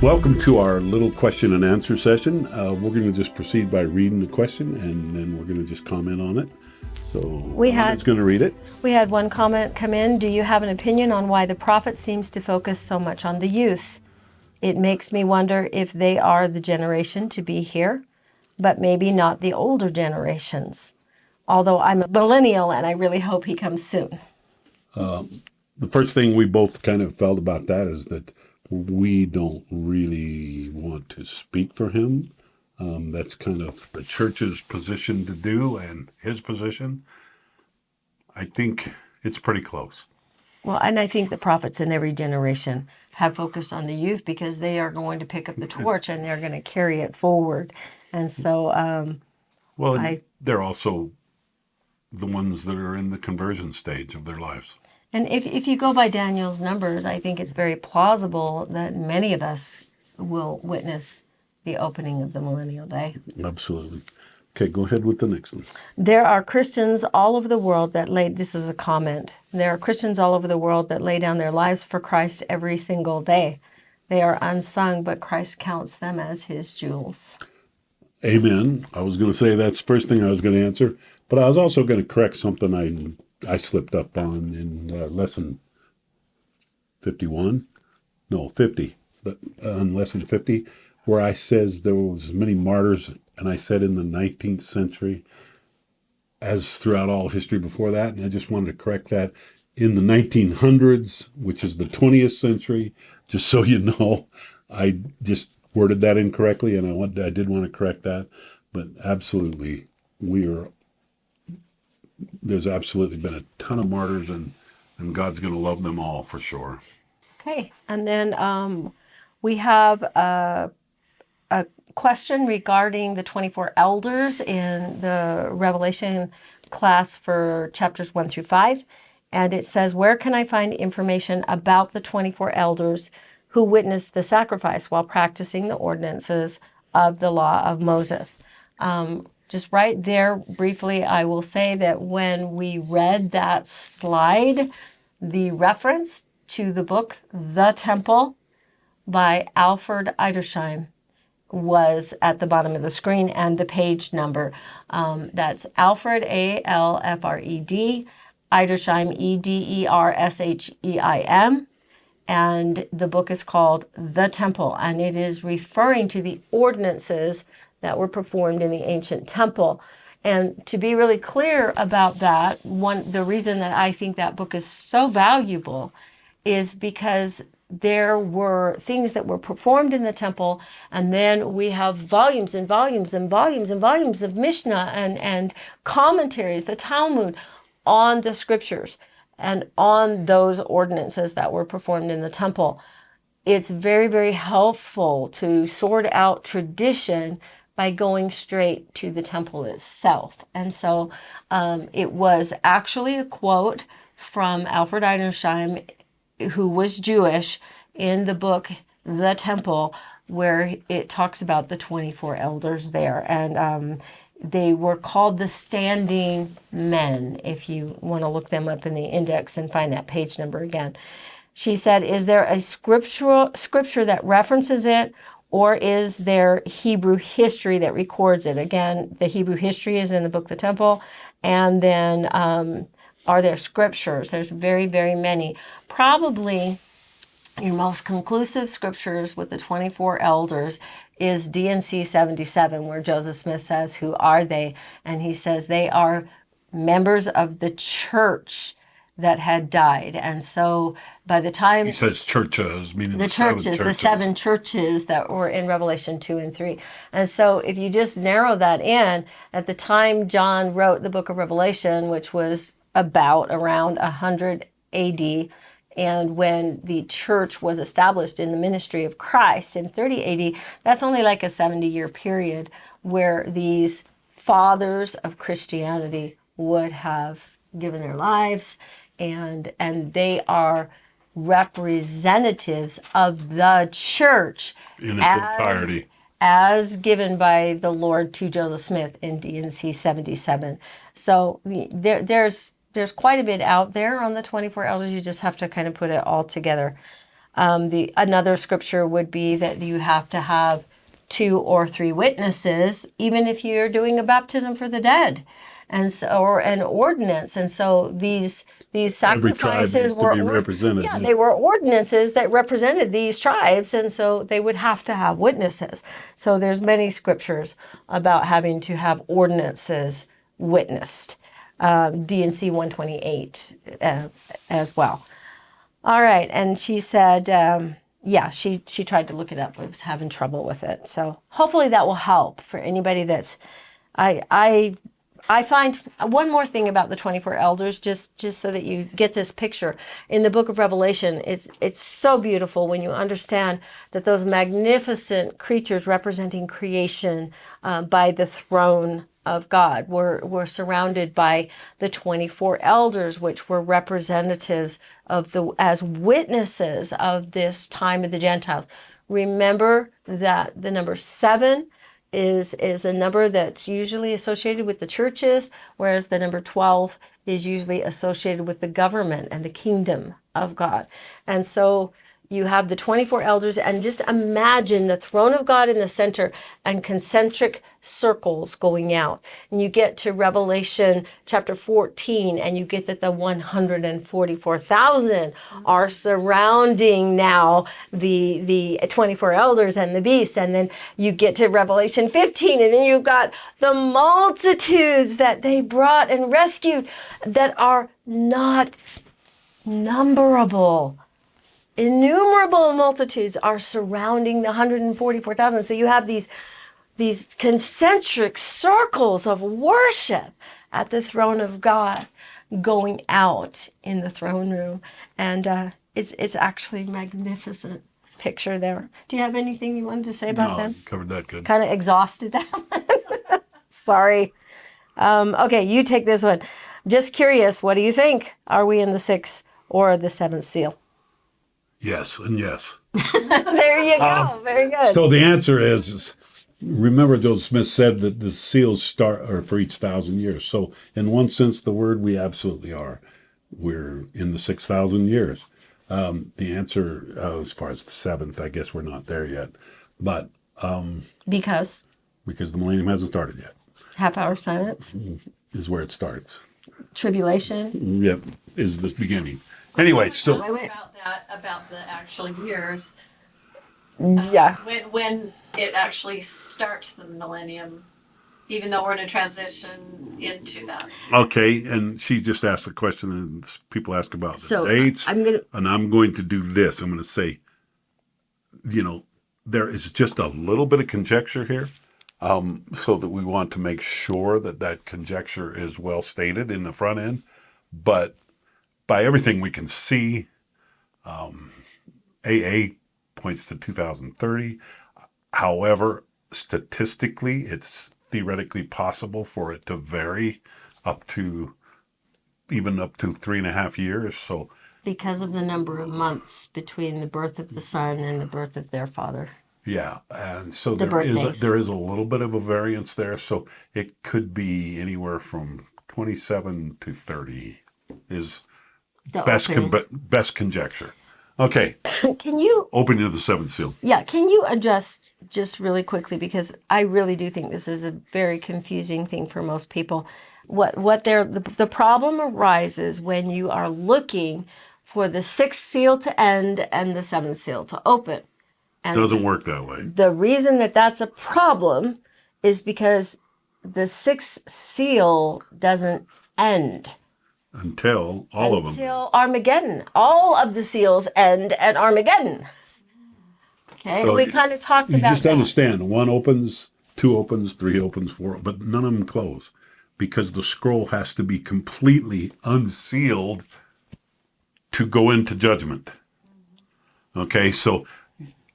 Welcome to our little question and answer session. We're going to just proceed by reading the question, and then we're going to just comment on it. So Anna's going to read it. We had one comment come in. Do you have an opinion on why the prophet seems to focus so much on the youth? It makes me wonder if they are the generation to be here, but maybe not the older generations. Although I'm a millennial and I really hope he comes soon. The first thing we both kind of felt about that is that we don't really want to speak for him. That's kind of the church's position to do and his position. I think it's pretty close. Well, and I think the prophets in every generation have focused on the youth because they are going to pick up the torch and they're going to carry it forward. And so, they're also the ones that are in the conversion stage of their lives. And if you go by Daniel's numbers, I think it's very plausible that many of us will witness the opening of the millennial day. Absolutely. Okay, go ahead with the next one. There are Christians all over the world that this is a comment. There are Christians all over the world that lay down their lives for Christ every single day. They are unsung, but Christ counts them as his jewels. Amen. I was going to say that's the first thing I was going to answer, but I was also going to correct something I slipped up on in lesson 51. No, 50. But on lesson 50, where I says there was as many martyrs, and I said in the 19th century as throughout all history before that, and I just wanted to correct that. In the 1900s, which is the 20th century, just so you know, I just worded that incorrectly, and I did want to correct that. But absolutely, there's absolutely been a ton of martyrs, and God's going to love them all for sure. Okay, and then we have a question regarding the 24 elders in the Revelation class for chapters 1 through 5. And it says, where can I find information about the 24 elders who witnessed the sacrifice while practicing the ordinances of the law of Moses? Just right there, briefly, I will say that when we read that slide, the reference to the book, The Temple by Alfred Edersheim, was at the bottom of the screen, and the page number. That's Alfred, Alfred, Edersheim, Edersheim. And the book is called The Temple, and it is referring to the ordinances that were performed in the ancient temple. And to be really clear about that, the reason that I think that book is so valuable is because there were things that were performed in the temple, and then we have volumes and volumes and volumes and volumes of Mishnah and commentaries, the Talmud, on the scriptures and on those ordinances that were performed in the temple. It's very, very helpful to sort out tradition by going straight to the temple itself. And so it was actually a quote from Alfred Edersheim, who was Jewish, in the book The Temple, where it talks about the 24 elders there. And they were called the standing men, if you want to look them up in the index and find that page number again. She said, is there a scripture that references it, or is there Hebrew history that records it? Again, the Hebrew history is in the book The Temple. And then are there scriptures? There's very, very many. Probably your most conclusive scriptures with the 24 elders is D&C 77, where Joseph Smith says, who are they? And he says they are members of the church that had died. And so by the time he says churches, meaning the seven churches that were in Revelation 2 and 3. And so if you just narrow that in, at the time John wrote the book of Revelation, which was around 100 AD, and when the church was established in the ministry of Christ in 30 AD, that's only like a 70-year period where these fathers of Christianity would have given their lives, and they are representatives of the church in its entirety, as given by the Lord to Joseph Smith in D&C 77. So there's quite a bit out there on the 24 elders. You just have to kind of put it all together. The another scripture would be that you have to have 2 or 3 witnesses, even if you're doing a baptism for the dead, and so, or an ordinance. And so these Every tribe sacrifices needs to be represented. yeah, they were ordinances that represented these tribes, and so they would have to have witnesses. So there's many scriptures about having to have ordinances witnessed. D&C 128 as well. All right, and she said, yeah, she tried to look it up, but was having trouble with it. So hopefully that will help for anybody that's. I find one more thing about the 24 elders, just so that you get this picture. In the book of Revelation, it's so beautiful when you understand that those magnificent creatures representing creation by the throne of God were surrounded by the 24 elders, which were representatives of as witnesses of this time of the Gentiles. Remember that the number 7 is a number that's usually associated with the churches, whereas the number 12 is usually associated with the government and the kingdom of God. And so you have the 24 elders, and just imagine the throne of God in the center and concentric circles going out. And you get to Revelation chapter 14, and you get that the 144,000 are surrounding now the 24 elders and the beast. And then you get to Revelation 15, and then you've got the multitudes that they brought and rescued that are not numberable. Innumerable multitudes are surrounding the 144,000. So you have these concentric circles of worship at the throne of God going out in the throne room. And it's actually a magnificent picture there. Do you have anything you wanted to say about them? Covered that good. Kind of exhausted that one. Sorry. Okay, you take this one. Just curious, what do you think? Are we in the 6th or the 7th seal? Yes and yes. There you go. Very good. So the answer is, remember Joseph Smith said that the seals are for each 1,000 years. So in one sense, the word, we absolutely are. We're in the 6,000 years. The answer, as far as the 7th, I guess we're not there yet. But Because the millennium hasn't started yet, half-hour silence, is where it starts. tribulation. Yep, is the beginning. Anyway, so about the actual years. Yeah. When it actually starts the millennium, even though we're in a transition into that. okay, and she just asked a question, and people ask about the So, dates. I'm gonna- and I'm going to do this. I'm going to say, there is just a little bit of conjecture here, so that we want to make sure that conjecture is well stated in the front end. But by everything we can see, AA points to 2030. However, statistically, it's theoretically possible for it to vary even up to 3.5 years. So Because of the number of months between the birth of the son and the birth of their father. yeah, and so The there birthdays. is a little bit of a variance there. So it could be anywhere from 27 to 30 is The best opening. best conjecture. Okay, Can you opening of the 7th seal. can you address just really quickly, because I really do think this is a very confusing thing for most people. The problem arises when you are looking for the 6th seal to end and the 7th seal to open. And Doesn't work that way. the reason that that's a problem is because the 6th seal doesn't end Until all of them. until Armageddon. All of the seals end at Armageddon. Okay, So we kind of talked You about just that. understand, 1 opens, 2 opens, 3 opens, 4, but none of them close because the scroll has to be completely unsealed to go into judgment. Okay, so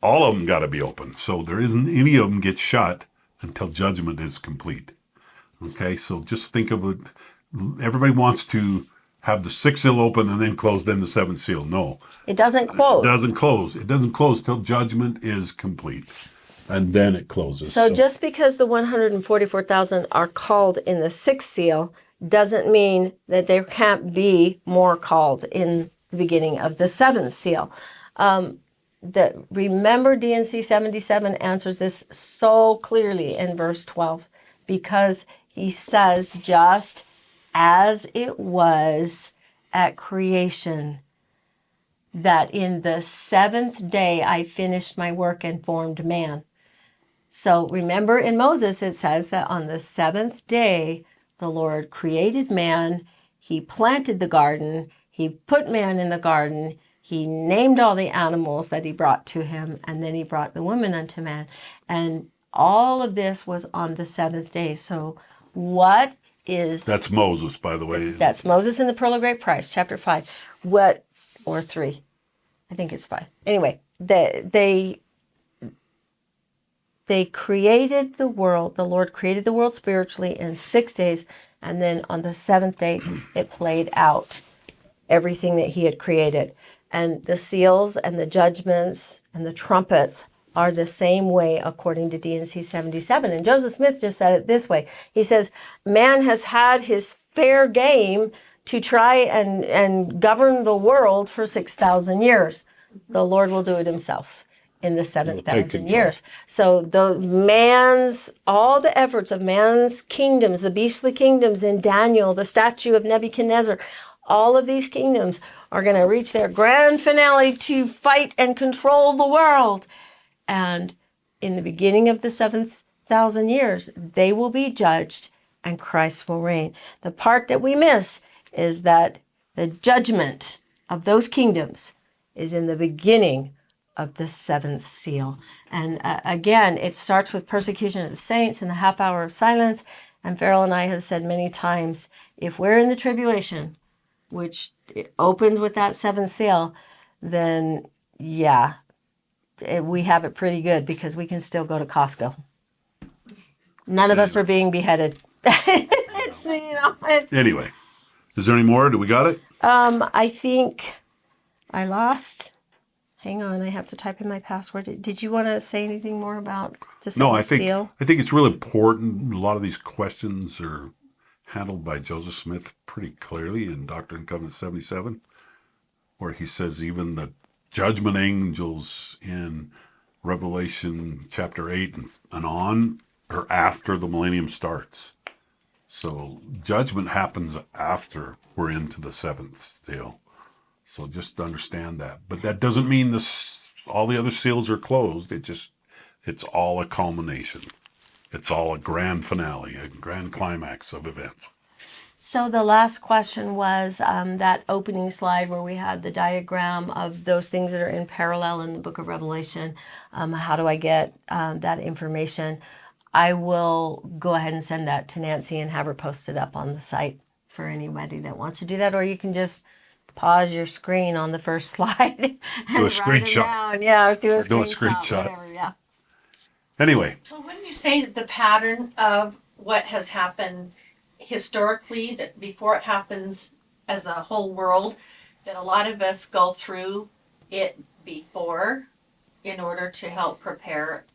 all of them got to be open. So there isn't any of them get shut until judgment is complete. Okay, so just think of it. Everybody wants to have the 6th seal open and then close, then the 7th seal. No, It doesn't close. it doesn't close. It doesn't close till judgment is complete. And then it closes. So just because the 144,000 are called in the 6th seal doesn't mean that there can't be more called in the beginning of the 7th seal. remember DNC 77 answers this so clearly in verse 12, because he says, just as it was at creation, that in the seventh day I finished my work and formed man. So remember in Moses, it says that on the seventh day, the Lord created man, he planted the garden, he put man in the garden, he named all the animals that he brought to him, and then he brought the woman unto man. And all of this was on the seventh day. So what is... That's Moses, by the way. That's Moses in the Pearl of Great Price, chapter 5. What, or 3. I think it's 5. Anyway, they created the world. The Lord created the world spiritually in 6 days. And then on the seventh day, it played out everything that he had created. And the seals and the judgments and the trumpets are the same way according to D&C 77. And Joseph Smith just said it this way. He says, man has had his fair game to try and govern the world for 6,000 years. The Lord will do it himself in the 7,000 years. So all the efforts of man's kingdoms, the beastly kingdoms in Daniel, the statue of Nebuchadnezzar, all of these kingdoms are going to reach their grand finale to fight and control the world. And in the beginning of the 7,000 years, they will be judged and Christ will reign. The part that we miss is that the judgment of those kingdoms is in the beginning of the seventh seal. And again, it starts with persecution of the saints and the half hour of silence. And Farrell and I have said many times, if we're in the tribulation, which opens with that seventh seal, then yeah, we have it pretty good because we can still go to Costco. None of us are being beheaded. Anyway, is there any more? Do we got it? I think I lost. Hang on, I have to type in my password. Did you want to say anything more about the seventh seal? I think it's really important. A lot of these questions are handled by Joseph Smith pretty clearly in Doctrine and Covenants 77, where he says even the judgment angels in Revelation chapter 8 and on are after the millennium starts. So judgment happens after we're into the seventh seal. So just understand that. But that doesn't mean all the other seals are closed. It's all a culmination. It's all a grand finale, a grand climax of events. So the last question was that opening slide where we had the diagram of those things that are in parallel in the book of Revelation. How do I get that information? I will go ahead and send that to Nancy and have her post it up on the site for anybody that wants to do that. Or you can just pause your screen on the first slide and do a screenshot. Yeah, do a screenshot. Whatever, yeah. Anyway. So wouldn't you say that the pattern of what has happened historically, that before it happens as a whole world, that a lot of us go through it before in order to help prepare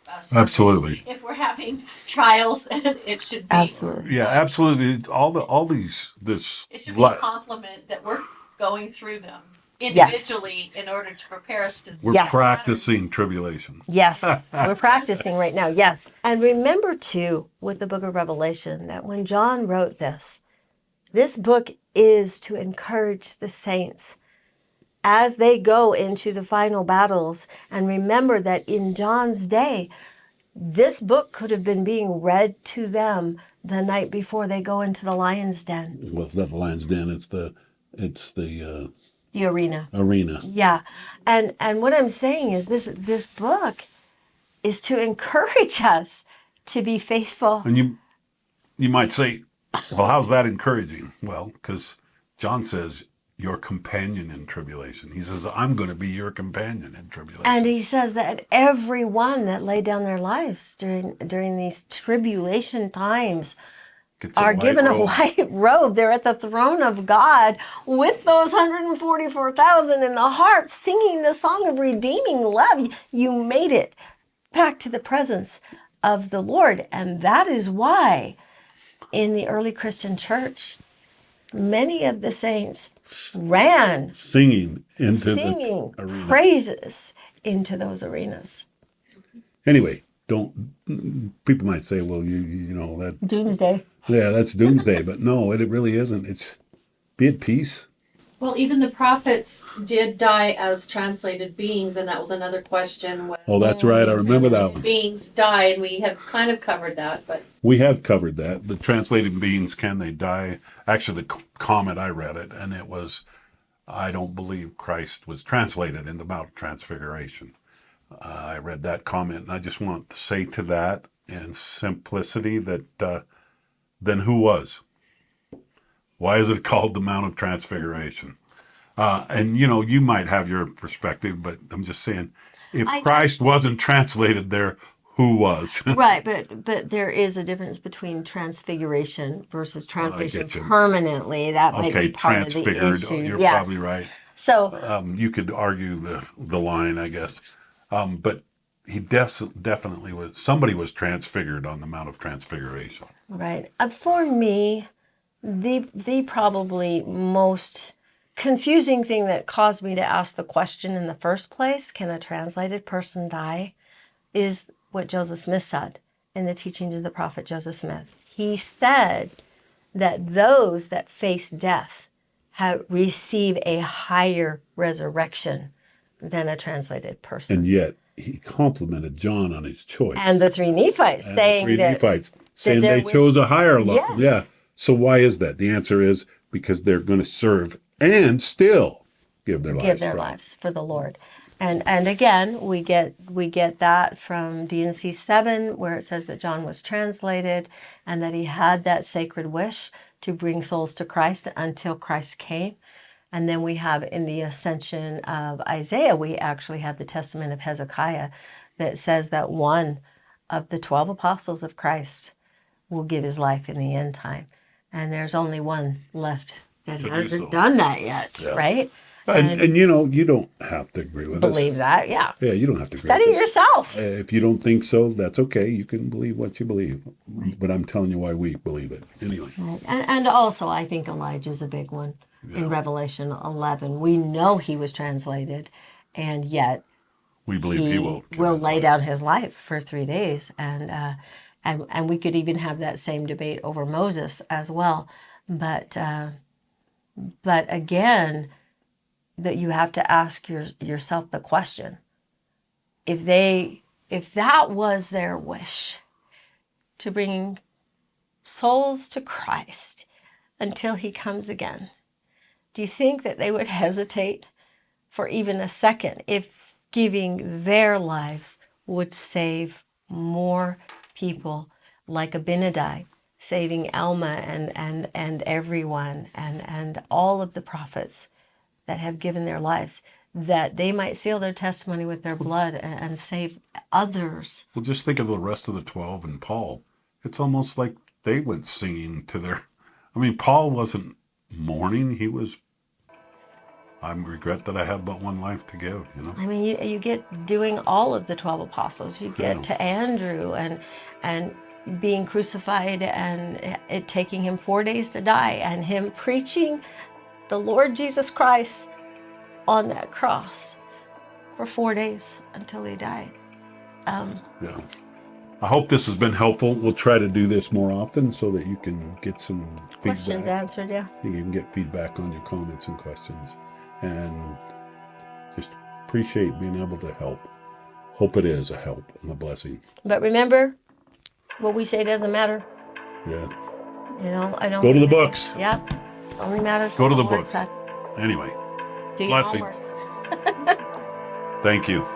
us? Absolutely. If we're having trials, it should be. Absolutely. Yeah, absolutely. It should be a compliment that we're going through them individually in order to prepare us to. We're practicing tribulation. Yes, we're practicing right now. Yes. And remember too, with the book of Revelation, that when John wrote this book is to encourage the saints as they go into the final battles. And remember that in John's day, this book could have been being read to them the night before they go into the lion's den. Well, it's not the lion's den. It's the arena. Arena. Yeah. And what I'm saying is this book is to encourage us to be faithful. And you might say, well, how's that encouraging? Well, because John says, your companion in tribulation. He says, I'm going to be your companion in tribulation. And he says that everyone that laid down their lives during these tribulation times are given a white robe. They're at the throne of God with those 144,000 in the heart singing the song of redeeming love. You made it back to the presence of the Lord. And that is why in the early Christian church, many of the saints ran Singing into singing the arena. praises into those arenas. Anyway, don't. People might say, "Well, you know that." Doomsday. Yeah, that's doomsday, but no, it really isn't. It's be at peace. Well, even the prophets did die as translated beings, and that was another question. Was Oh, that's right. I remember that translated one. beings die, and we have kind of covered that, but We have covered that. The translated beings, can they die? Actually, the comment I read it, and it was, I don't believe Christ was translated in the Mount of Transfiguration. I read that comment, and I just want to say to that in simplicity that then who was? Why is it called the Mount of Transfiguration? And you know, you might have your perspective, but I'm just saying, if Christ wasn't translated there, who was? Right, but there is a difference between transfiguration versus translation get you. permanently. That might Okay, be part of the transfigured. issue. You're Yes. probably right. So You could argue the line, I guess, but he definitely was. Somebody was transfigured on the Mount of Transfiguration. right, for me, the probably most confusing thing that caused me to ask the question in the first place, can a translated person die, is what Joseph Smith said in the teachings of the prophet Joseph Smith. He said that those that face death receive a higher resurrection than a translated person. And yet he complimented John on his choice. And the three Nephites And saying the three that Nephites saying their they wish- chose a higher love. Yes. Yeah. So why is that? The answer is because they're going to serve and still give their lives. lives for the Lord. And again, we get that from D&C 7, where it says that John was translated and that he had that sacred wish to bring souls to Christ until Christ came. And then we have in the ascension of Isaiah, we actually have the testament of Hezekiah that says that one of the 12 apostles of Christ will give his life in the end time. And there's only one left that hasn't done that yet, right? And you know, you don't have to agree with us. Believe that, yeah. Yeah, you don't have to agree Study with us. yourself. If you don't think so, that's okay. You can believe what you believe. But I'm telling you why we believe it. Anyway. Right. And also, I think Elijah's a big one in Revelation 11. We know he was translated, and yet We believe he will lay down his life for 3 days. And we could even have that same debate over Moses as well. But again, that you have to ask yourself the question: if that was their wish, to bring souls to Christ until he comes again, do you think that they would hesitate for even a second if giving their lives would save more people, like Abinadi saving Alma and everyone and all of the prophets that have given their lives, that they might seal their testimony with their blood and save others? Well, just think of the rest of the 12 and Paul. It's almost like they went singing to their... I mean, Paul wasn't mourning. He was, I regret that I have but one life to give, you know? I mean, you get doing all of the 12 apostles. You get to Andrew and being crucified and it taking him 4 days to die, and him preaching the Lord Jesus Christ on that cross for 4 days until he died. Yeah. I hope this has been helpful. We'll try to do this more often so that you can get some Questions feedback. answered, yeah. You can get feedback on your comments and questions. And just appreciate being able to help. Hope it is a help and a blessing. But remember, what we say doesn't matter. Yeah. You know, I don't Go to the books. Yeah. Only matters. Go to what the Lord books. said. Anyway, Do your blessings. homework. Thank you.